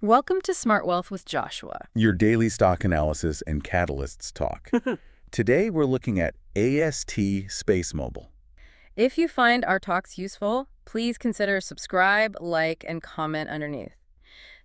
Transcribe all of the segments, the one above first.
Welcome to Smart Wealth with Joshua. Your daily stock analysis and catalysts talk. Today we're looking at AST SpaceMobile. If you find our talks useful, please consider subscribe, like, and comment underneath.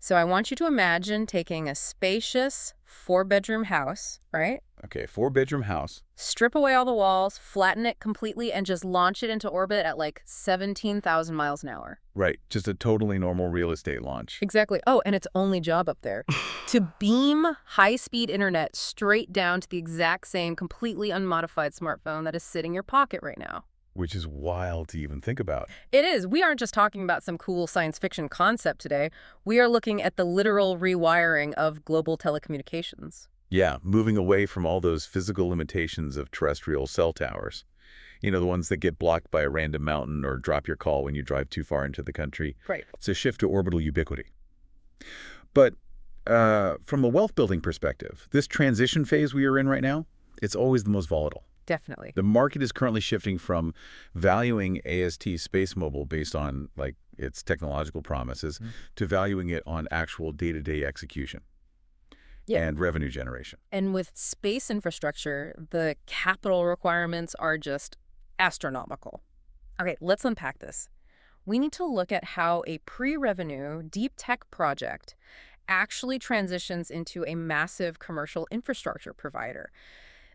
So I want you to imagine taking a spacious 4-bedroom house, right? Okay, 4-bedroom house. Strip away all the walls, flatten it completely, and just launch it into orbit at like 17,000 miles an hour. Right, just a totally normal real estate launch. Exactly. Oh, and its only job up there. To beam high-speed internet straight down to the exact same completely unmodified smartphone that is sitting in your pocket right now. Which is wild to even think about. It is. We aren't just talking about some cool science fiction concept today. We are looking at the literal rewiring of global telecommunications. Yeah, moving away from all those physical limitations of terrestrial cell towers. You know, the ones that get blocked by a random mountain or drop your call when you drive too far into the country. Right. It's a shift to orbital ubiquity. But from a wealth-building perspective, this transition phase we are in right now, it's always the most volatile. Definitely. The market is currently shifting from valuing AST SpaceMobile based on its technological promises to valuing it on actual day-to-day execution and revenue generation. And with space infrastructure, the capital requirements are just astronomical. Okay, let's unpack this. We need to look at how a pre-revenue deep tech project actually transitions into a massive commercial infrastructure provider.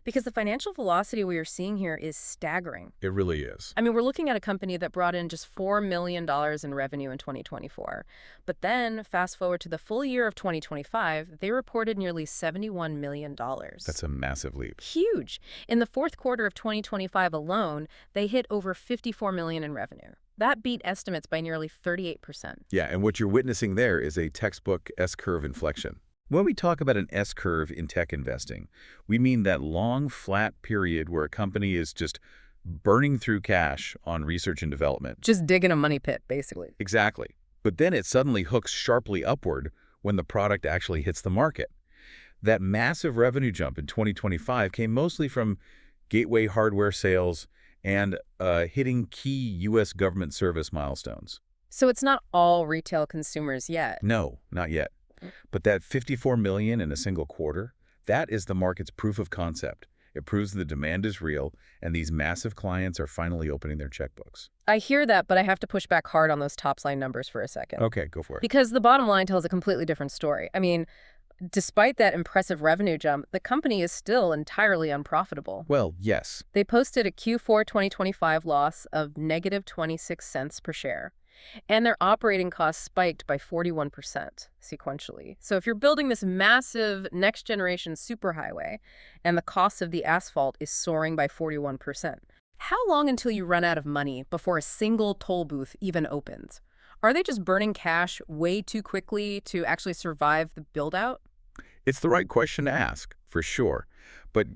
Because the financial velocity we are seeing here is staggering. It really is. I mean, we're looking at a company that brought in just $4 million in revenue in 2024. But then, fast forward to the full year of 2025, they reported nearly $71 million. That's a massive leap. Huge. In the fourth quarter of 2025 alone, they hit over $54 million in revenue. That beat estimates by nearly 38%. Yeah, and what you're witnessing there is a textbook S-curve inflection. When we talk about an S-curve in tech investing, we mean that long, flat period where a company is just burning through cash on research and development. Just digging a money pit, basically. Exactly. But then it suddenly hooks sharply upward when the product actually hits the market. That massive revenue jump in 2025 came mostly from gateway hardware sales and hitting key U.S. government service milestones. So it's not all retail consumers yet. No, not yet. But that $54 million in a single quarter, that is the market's proof of concept. It proves the demand is real, and these massive clients are finally opening their checkbooks. I hear that, but I have to push back hard on those top-line numbers for a second. Okay, go for it. Because the bottom line tells a completely different story. I mean, despite that impressive revenue jump, the company is still entirely unprofitable. Well, yes. They posted a Q4 2025 loss of negative 26 cents per share. And their operating costs spiked by 41% sequentially. So if you're building this massive next-generation superhighway and the cost of the asphalt is soaring by 41%, how long until you run out of money before a single toll booth even opens? Are they just burning cash way too quickly to actually survive the build-out? It's the right question to ask, for sure. But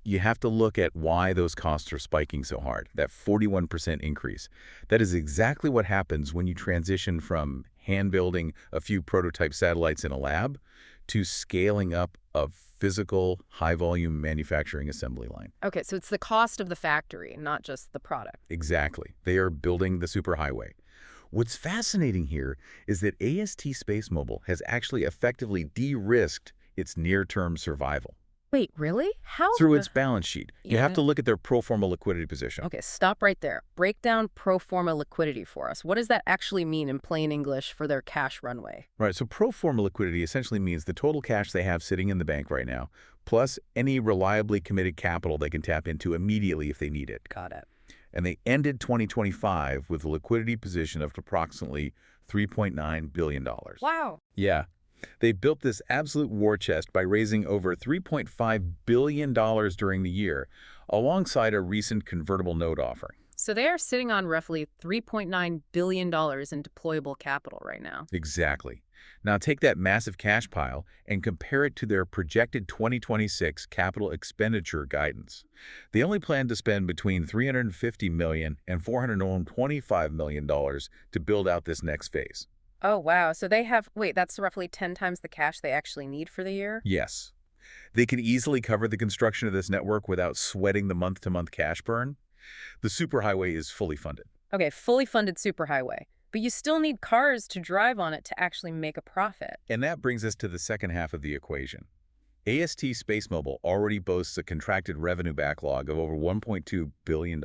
you have to look at why those costs are spiking so hard, that 41% increase. That is exactly what happens when you transition from hand-building a few prototype satellites in a lab to scaling up a physical, high-volume manufacturing assembly line. Okay, so it's the cost of the factory, not just the product. Exactly. They are building the superhighway. What's fascinating here is that AST SpaceMobile has actually effectively de-risked its near-term survival. Wait, really? How? Through its balance sheet. You Yeah. have to look at their pro forma liquidity position. Okay, stop right there. Break down pro forma liquidity for us. What does that actually mean in plain English for their cash runway? Right, so pro forma liquidity essentially means the total cash they have sitting in the bank right now, plus any reliably committed capital they can tap into immediately if they need it. Got it. And they ended 2025 with a liquidity position of approximately $3.9 billion. Wow. Yeah. They built this absolute war chest by raising over $3.5 billion during the year, alongside a recent convertible note offering. So they are sitting on roughly $3.9 billion in deployable capital right now. Exactly. Now take that massive cash pile and compare it to their projected 2026 capital expenditure guidance. They only plan to spend between $350 million and $425 million to build out this next phase. Oh, wow. So they have, wait, that's roughly 10 times the cash they actually need for the year? Yes. They can easily cover the construction of this network without sweating the month-to-month cash burn. The superhighway is fully funded. Okay, fully funded superhighway. But you still need cars to drive on it to actually make a profit. And that brings us to the second half of the equation. AST SpaceMobile already boasts a contracted revenue backlog of over $1.2 billion.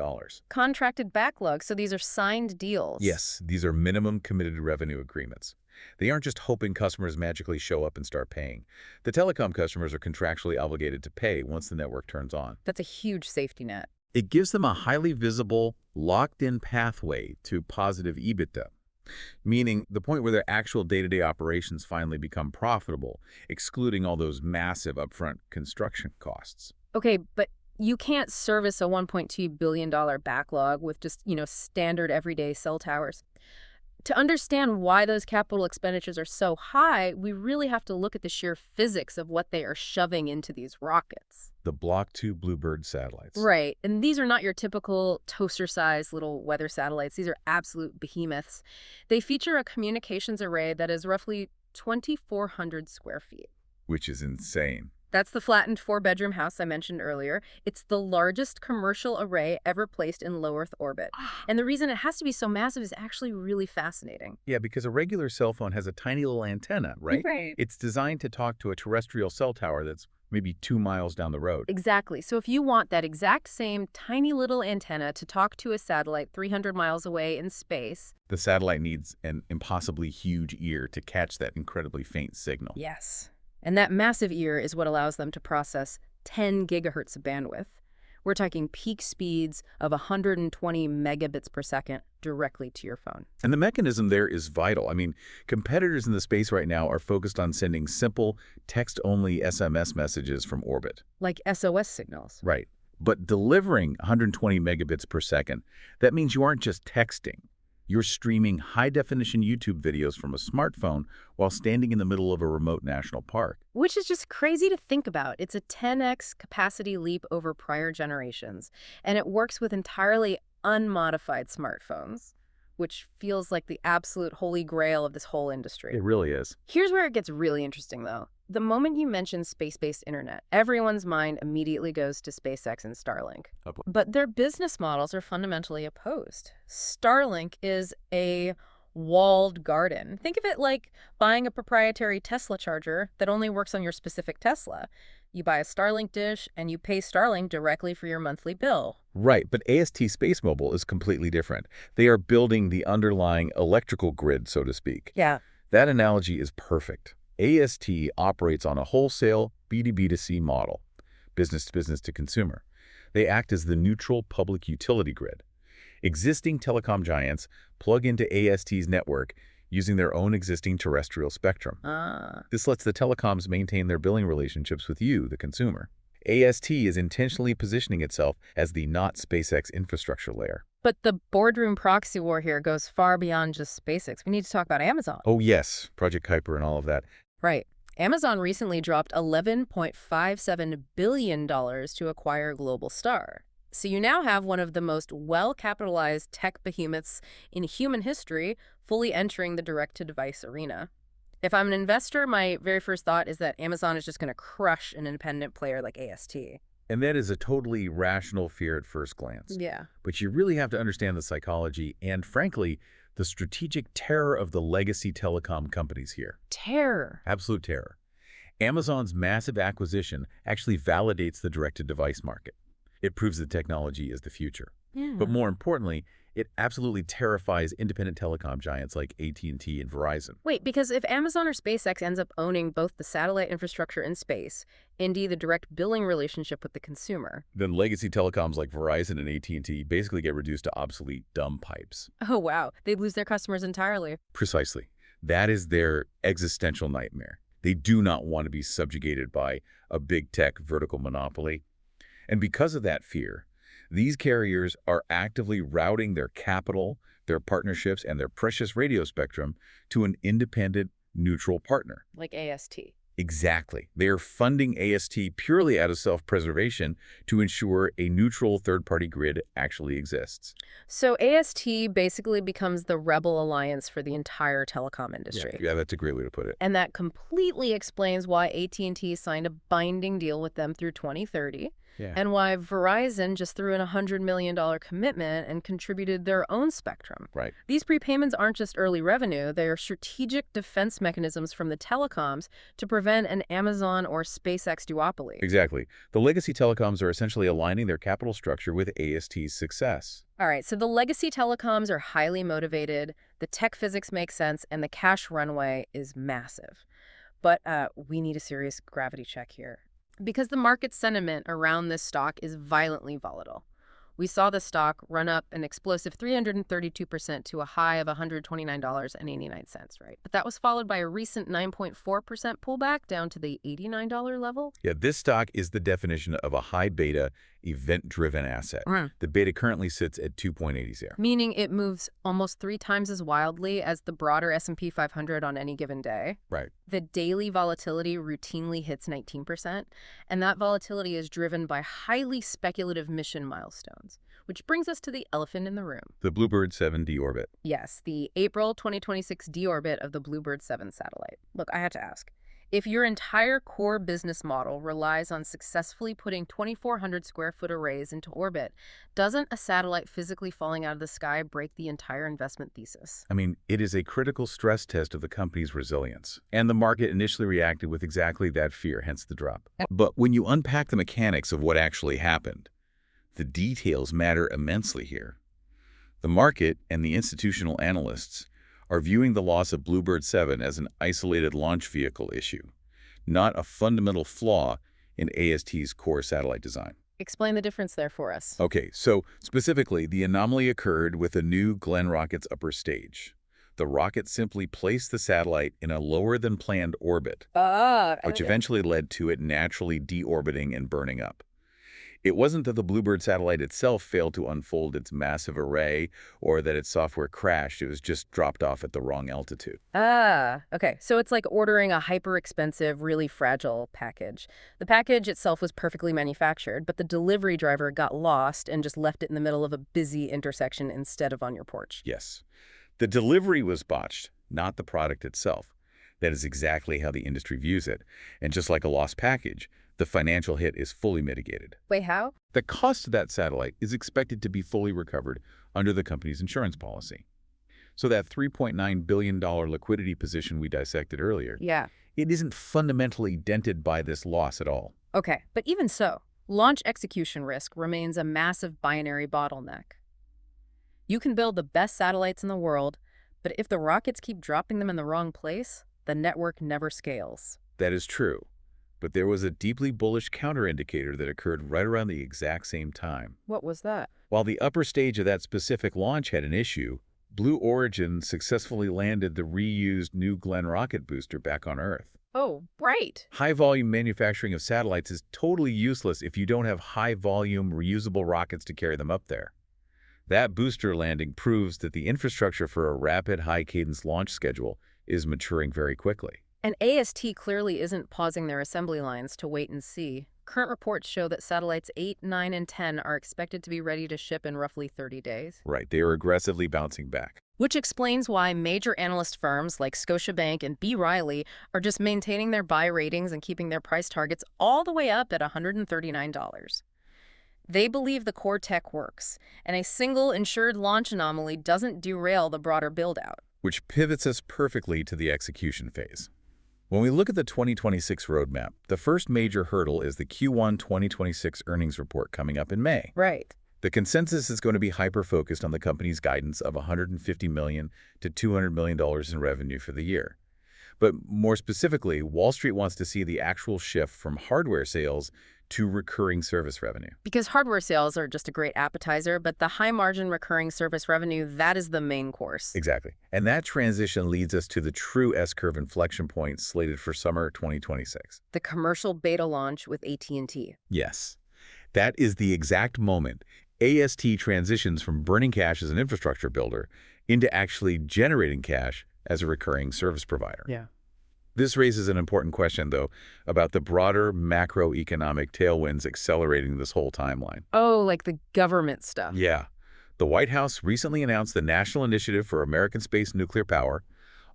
Contracted backlog, so these are signed deals. Yes, these are minimum committed revenue agreements. They aren't just hoping customers magically show up and start paying. The telecom customers are contractually obligated to pay once the network turns on. That's a huge safety net. It gives them a highly visible, locked-in pathway to positive EBITDA, meaning the point where their actual day-to-day operations finally become profitable, excluding all those massive upfront construction costs. Okay, but you can't service a $1.2 billion backlog with just, standard everyday cell towers. To understand why those capital expenditures are so high, we really have to look at the sheer physics of what they are shoving into these rockets. The Block 2 Bluebird satellites. Right, and these are not your typical toaster-sized little weather satellites. These are absolute behemoths. They feature a communications array that is roughly 2,400 square feet. Which is insane. That's the flattened four-bedroom house I mentioned earlier. It's the largest commercial array ever placed in low Earth orbit. And the reason it has to be so massive is actually really fascinating. Yeah, because a regular cell phone has a tiny little antenna, right? Right. It's designed to talk to a terrestrial cell tower that's maybe 2 miles down the road. Exactly. So if you want that exact same tiny little antenna to talk to a satellite 300 miles away in space, The satellite needs an impossibly huge ear to catch that incredibly faint signal. yes. And that massive ear is what allows them to process 10 gigahertz of bandwidth. We're talking peak speeds of 120 megabits per second directly to your phone. And the mechanism there is vital. I mean, competitors in the space right now are focused on sending simple, text-only SMS messages from orbit. Like SOS signals. Right. But delivering 120 megabits per second, that means you aren't just texting. You're streaming high-definition YouTube videos from a smartphone while standing in the middle of a remote national park. Which is just crazy to think about. It's a 10x capacity leap over prior generations, and it works with entirely unmodified smartphones, which feels like the absolute holy grail of this whole industry. It really is. Here's where it gets really interesting, though. The moment you mention space-based internet, everyone's mind immediately goes to SpaceX and Starlink. Okay. But their business models are fundamentally opposed. Starlink is a walled garden. Think of it like buying a proprietary Tesla charger that only works on your specific Tesla. You buy a Starlink dish, and you pay Starlink directly for your monthly bill. Right, but AST SpaceMobile is completely different. They are building the underlying electrical grid, so to speak. Yeah. That analogy is perfect. AST operates on a wholesale B2B2C model, business to business to consumer. They act as the neutral public utility grid. Existing telecom giants plug into AST's network using their own existing terrestrial spectrum. This lets the telecoms maintain their billing relationships with you, the consumer. AST is intentionally positioning itself as the not SpaceX infrastructure layer. But the boardroom proxy war here goes far beyond just SpaceX. We need to talk about Amazon. Oh yes, Project Kuiper and all of that. Right. Amazon recently dropped $11.57 billion to acquire Global Star. So you now have one of the most well-capitalized tech behemoths in human history fully entering the direct-to-device arena. If I'm an investor, my very first thought is that Amazon is just going to crush an independent player like AST. And that is a totally rational fear at first glance. Yeah. But you really have to understand the psychology and, frankly, the strategic terror of the legacy telecom companies here. Terror. Absolute terror. Amazon's massive acquisition actually validates the direct-to-device market. It proves the technology is the future. Yeah. But more importantly, it absolutely terrifies independent telecom giants like AT&T and Verizon. Wait, because if Amazon or SpaceX ends up owning both the satellite infrastructure in space, indeed the direct billing relationship with the consumer, then legacy telecoms like Verizon and AT&T basically get reduced to obsolete dumb pipes. oh wow, they'd lose their customers entirely. Precisely. That is their existential nightmare. They do not want to be subjugated by a big tech vertical monopoly. And because of that fear, these carriers are actively routing their capital, their partnerships, and their precious radio spectrum to an independent, neutral partner. Like AST. Exactly. They are funding AST purely out of self-preservation to ensure a neutral third-party grid actually exists. So AST basically becomes the rebel alliance for the entire telecom industry. Yeah, that's a great way to put it. And that completely explains why AT&T signed a binding deal with them through 2030. Yeah. and why Verizon just threw in a $100 million commitment and contributed their own spectrum. Right. These prepayments aren't just early revenue, they are strategic defense mechanisms from the telecoms to prevent an Amazon or SpaceX duopoly. Exactly. The legacy telecoms are essentially aligning their capital structure with AST's success. All right, so the legacy telecoms are highly motivated, the tech physics make sense, and the cash runway is massive. But we need a serious gravity check here because the market sentiment around this stock is violently volatile. We saw the stock run up an explosive 332% to a high of $129.89, right? But that was followed by a recent 9.4% pullback down to the $89 level. Yeah, this stock is the definition of a high beta, event-driven asset. Mm. The beta currently sits at 2.80. Meaning it moves almost 3 times as wildly as the broader S&P 500 on any given day. Right. The daily volatility routinely hits 19%, and that volatility is driven by highly speculative mission milestones, which brings us to the elephant in the room. The Bluebird 7 deorbit. Yes, the April 2026 deorbit of the Bluebird 7 satellite. Look, I have to ask. If your entire core business model relies on successfully putting 2,400 square foot arrays into orbit, doesn't a satellite physically falling out of the sky break the entire investment thesis? I mean, it is a critical stress test of the company's resilience. And the market initially reacted with exactly that fear, hence the drop. But when you unpack the mechanics of what actually happened, the details matter immensely here. The market and the institutional analysts are viewing the loss of Bluebird 7 as an isolated launch vehicle issue, not a fundamental flaw in AST's core satellite design. Explain the difference there for us. Okay, so specifically, the anomaly occurred with the new Glenn rocket's upper stage. The rocket simply placed the satellite in a lower-than-planned orbit, which eventually led to it naturally deorbiting and burning up. It wasn't that the Bluebird satellite itself failed to unfold its massive array or that its software crashed. It was just dropped off at the wrong altitude. Okay. So it's like ordering a hyper-expensive, really fragile package. The package itself was perfectly manufactured, but the delivery driver got lost and just left it in the middle of a busy intersection instead of on your porch. Yes. The delivery was botched, not the product itself. That is exactly how the industry views it. And just like a lost package, the financial hit is fully mitigated. Wait, how? The cost of that satellite is expected to be fully recovered under the company's insurance policy. So that $3.9 billion liquidity position we dissected earlier, Yeah. it isn't fundamentally dented by this loss at all. Okay, but even so, launch execution risk remains a massive binary bottleneck. You can build the best satellites in the world, but if the rockets keep dropping them in the wrong place, the network never scales. That is true. But there was a deeply bullish counterindicator that occurred right around the exact same time. What was that? While the upper stage of that specific launch had an issue, Blue Origin successfully landed the reused New Glenn rocket booster back on Earth. Oh, right. High-volume manufacturing of satellites is totally useless if you don't have high-volume, reusable rockets to carry them up there. That booster landing proves that the infrastructure for a rapid, high-cadence launch schedule is maturing very quickly. And AST clearly isn't pausing their assembly lines to wait and see. Current reports show that satellites 8, 9, and 10 are expected to be ready to ship in roughly 30 days. Right, they are aggressively bouncing back. Which explains why major analyst firms like Scotiabank and B. Riley are just maintaining their buy ratings and keeping their price targets all the way up at $139. They believe the core tech works, and a single insured launch anomaly doesn't derail the broader build-out. Which pivots us perfectly to the execution phase. When we look at the 2026 roadmap, the first major hurdle is the Q1 2026 earnings report coming up in May. Right. The consensus is going to be hyper-focused on the company's guidance of $150 million to $200 million in revenue for the year. But more specifically, Wall Street wants to see the actual shift from hardware sales to recurring service revenue. Because hardware sales are just a great appetizer, but the high-margin recurring service revenue, that is the main course. Exactly. And that transition leads us to the true S-curve inflection point slated for summer 2026. The commercial beta launch with AT&T. Yes. That is the exact moment AST transitions from burning cash as an infrastructure builder into actually generating cash as a recurring service provider. Yeah. This raises an important question, though, about the broader macroeconomic tailwinds accelerating this whole timeline. Oh, like the government stuff. Yeah. The White House recently announced the National Initiative for American Space Nuclear Power,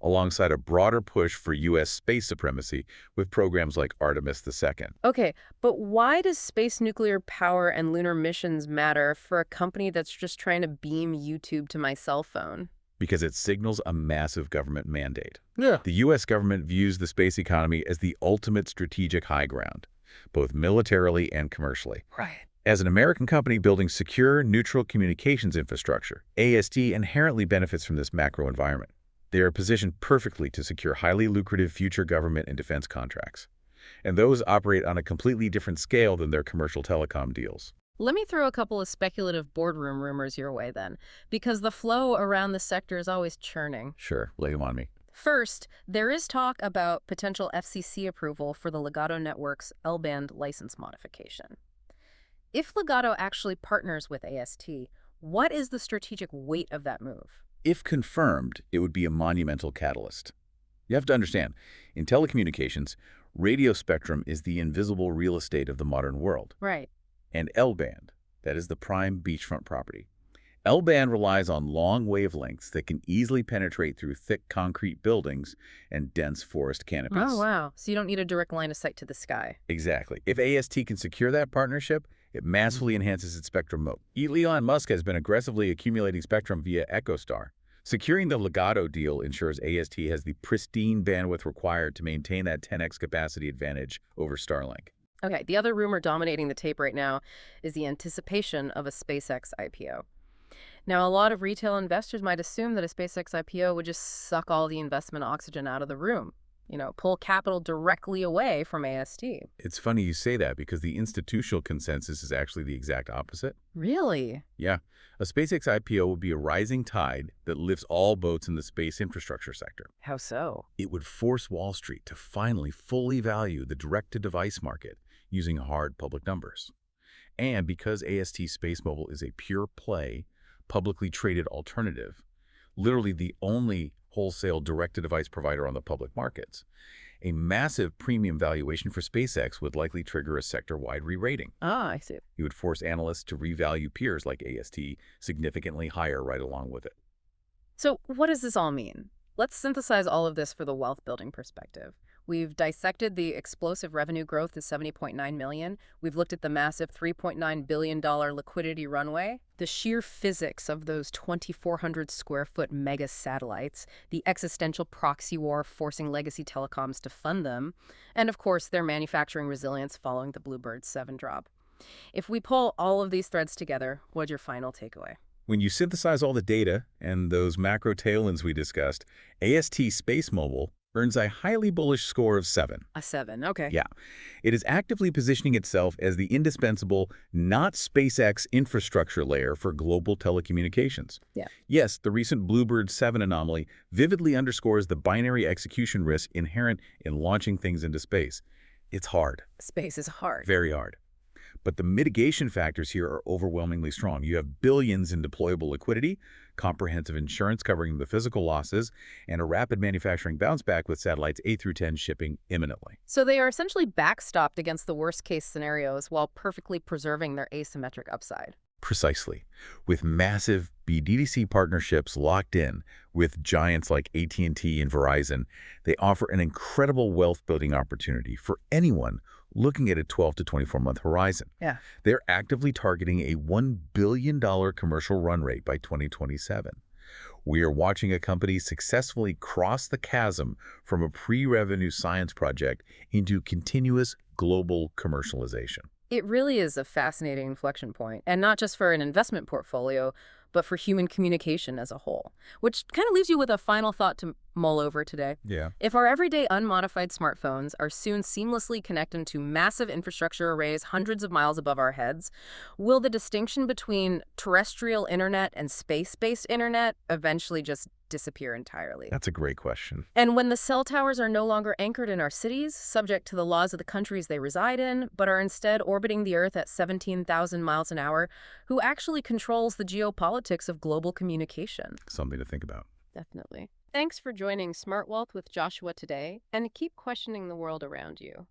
alongside a broader push for U.S. space supremacy with programs like Artemis II. Okay, but why does space nuclear power and lunar missions matter for a company that's just trying to beam YouTube to my cell phone? Because it signals a massive government mandate. Yeah. The U.S. government views the space economy as the ultimate strategic high ground, both militarily and commercially. Right. As an American company building secure, neutral communications infrastructure, AST inherently benefits from this macro environment. They are positioned perfectly to secure highly lucrative future government and defense contracts. And those operate on a completely different scale than their commercial telecom deals. Let me throw a couple of speculative boardroom rumors your way then, because the flow around the sector is always churning. Sure, lay them on me. First, there is talk about potential FCC approval for the Legato Network's L-band license modification. If Legato actually partners with AST, what is the strategic weight of that move? If confirmed, it would be a monumental catalyst. You have to understand, in telecommunications, radio spectrum is the invisible real estate of the modern world. Right. And L-band, that is the prime beachfront property. L-band relies on long wavelengths that can easily penetrate through thick concrete buildings and dense forest canopies. Oh, wow. So you don't need a direct line of sight to the sky. Exactly. If AST can secure that partnership, it massively enhances its spectrum moat. Elon Musk has been aggressively accumulating spectrum via EchoStar. Securing the Legato deal ensures AST has the pristine bandwidth required to maintain that 10x capacity advantage over Starlink. Okay, the other rumor dominating the tape right now is the anticipation of a SpaceX IPO. Now, a lot of retail investors might assume that a SpaceX IPO would just suck all the investment oxygen out of the room, pull capital directly away from AST. It's funny you say that because the institutional consensus is actually the exact opposite. Really? Yeah. A SpaceX IPO would be a rising tide that lifts all boats in the space infrastructure sector. How so? It would force Wall Street to finally fully value the direct-to-device market using hard public numbers. And because AST SpaceMobile is a pure-play, publicly traded alternative, literally the only wholesale direct-to-device provider on the public markets, a massive premium valuation for SpaceX would likely trigger a sector-wide re-rating. Ah, I see. It would force analysts to revalue peers like AST significantly higher right along with it. So what does this all mean? Let's synthesize all of this for the wealth-building perspective. We've dissected the explosive revenue growth to $70.9 million. We've looked at the massive $3.9 billion liquidity runway, the sheer physics of those 2,400 square foot mega satellites, the existential proxy war forcing legacy telecoms to fund them, and of course their manufacturing resilience following the Bluebird 7 drop. If we pull all of these threads together, what's your final takeaway? When you synthesize all the data and those macro tailwinds we discussed, AST SpaceMobile earns a highly bullish score of 7. A 7, okay. Yeah. It is actively positioning itself as the indispensable, not SpaceX infrastructure layer for global telecommunications. Yeah. Yes, the recent Bluebird 7 anomaly vividly underscores the binary execution risk inherent in launching things into space. It's hard. Space is hard. Very hard. But the mitigation factors here are overwhelmingly strong. You have billions in deployable liquidity, comprehensive insurance covering the physical losses, and a rapid manufacturing bounce back with satellites 8 through 10 shipping imminently. So they are essentially backstopped against the worst-case scenarios while perfectly preserving their asymmetric upside. Precisely. With massive BDDC partnerships locked in with giants like AT&T and Verizon, they offer an incredible wealth-building opportunity for anyone looking at a 12 to 24-month horizon. Yeah. They're actively targeting a $1 billion commercial run rate by 2027. We are watching a company successfully cross the chasm from a pre-revenue science project into continuous global commercialization. It really is a fascinating inflection point, and not just for an investment portfolio, but for human communication as a whole, which kind of leaves you with a final thought to mull over today. Yeah. If our everyday unmodified smartphones are soon seamlessly connected to massive infrastructure arrays hundreds of miles above our heads, will the distinction between terrestrial internet and space-based internet eventually just disappear entirely? That's a great question. And when the cell towers are no longer anchored in our cities, subject to the laws of the countries they reside in, but are instead orbiting the Earth at 17,000 miles an hour, who actually controls the geopolitics of global communication? Something to think about. Definitely. Thanks for joining Smart Wealth with Joshua today, and keep questioning the world around you.